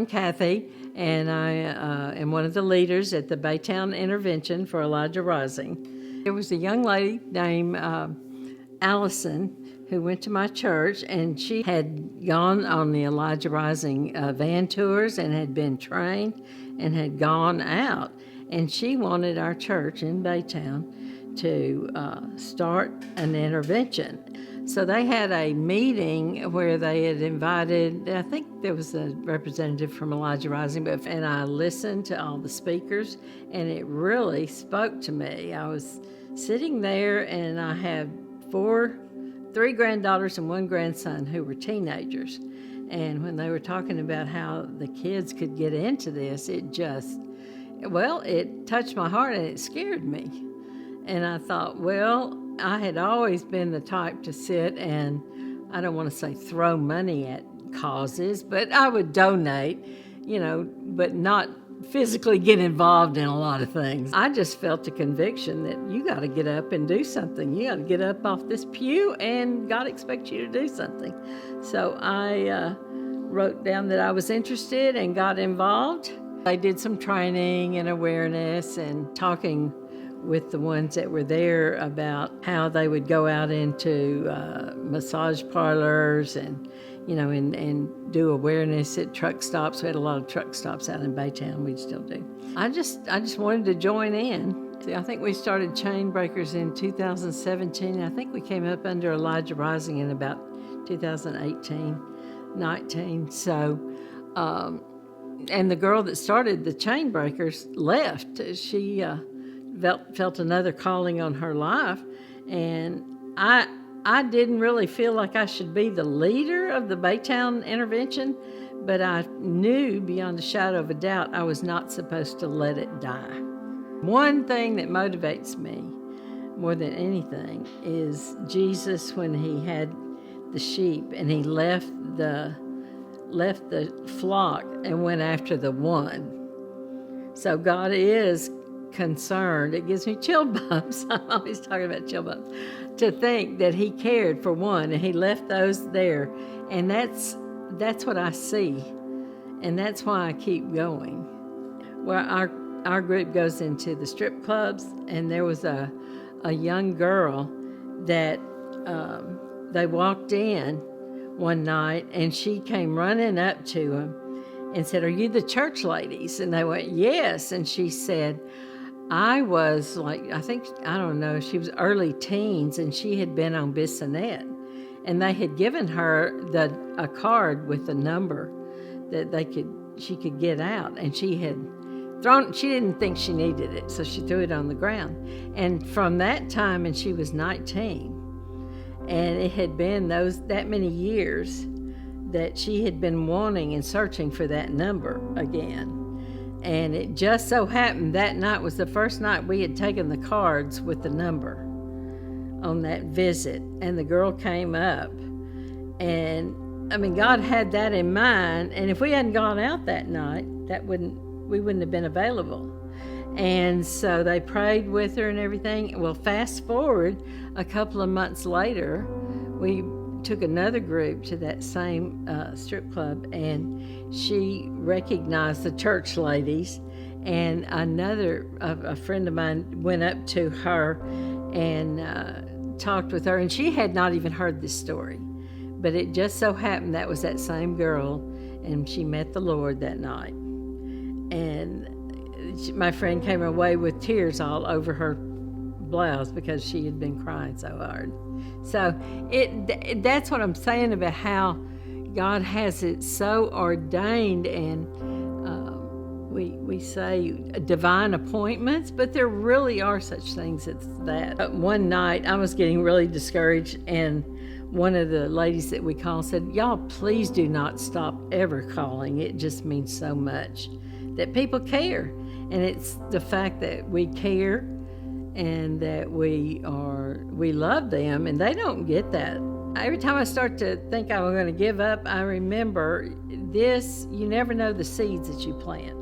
I'm Kathy, and I am one of the leaders at the Baytown Intervention for Elijah Rising. There was a young lady named Allison who went to my church, and she had gone on the Elijah Rising van tours and had been trained and had gone out. And she wanted our church in Baytown to start an intervention. So they had a meeting where they had invited, I think there was a representative from Elijah Rising, and I listened to all the speakers, and it really spoke to me. I was sitting there, and I had three granddaughters and one grandson who were teenagers. And when they were talking about how the kids could get into this, it touched my heart and it scared me. And I thought, I had always been the type to sit and, I don't want to say throw money at causes, but I would donate, but not physically get involved in a lot of things. I just felt a conviction that you got to get up and do something. You got to get up off this pew, and God expects you to do something. So I wrote down that I was interested and got involved. I did some training and awareness and talking with the ones that were there about how they would go out into massage parlors and do awareness at truck stops. We had a lot of truck stops out in Baytown. We still do. I just wanted to join in. I think we started Chain Breakers in 2017. I think we came up under Elijah Rising in about 2018, 19. So, and the girl that started the Chain Breakers left. She felt another calling on her life, and I didn't really feel like I should be the leader of the Baytown Intervention, but I knew beyond a shadow of a doubt I was not supposed to let it die. One thing that motivates me more than anything is Jesus, when he had the sheep and he left the flock and went after the one. So God is concerned. It gives me chill bumps. I'm always talking about chill bumps. To think that he cared for one and he left those there. And that's what I see. And that's why I keep going. Well, our group goes into the strip clubs, and there was a young girl that they walked in one night, and she came running up to him and said, "Are you the church ladies?" And they went, "Yes." And she said, I was she was early teens, and she had been on Bissonnette, and they had given her a card with a number that she could get out, and she didn't think she needed it, so she threw it on the ground. And from that time, and she was 19, and it had been that many years that she had been wanting and searching for that number again. And it just so happened that night was the first night we had taken the cards with the number on that visit. And the girl came up. And, God had that in mind. And if we hadn't gone out that night, we wouldn't have been available. And so they prayed with her and everything. Well, fast forward a couple of months later, we took another group to that same strip club, and she recognized the church ladies, and a friend of mine went up to her and talked with her, and she had not even heard this story, but it just so happened that was that same girl, and she met the Lord that night. And my friend came away with tears all over her blouse because she had been crying so hard. So that's what I'm saying about how God has it so ordained, and we say divine appointments, but there really are such things as that. But one night I was getting really discouraged, and one of the ladies that we call said, "Y'all, please do not stop ever calling. It just means so much that people care." And it's the fact that we care and that we love them, and they don't get that. Every time I start to think I'm going to give up, I remember this: you never know the seeds that you plant.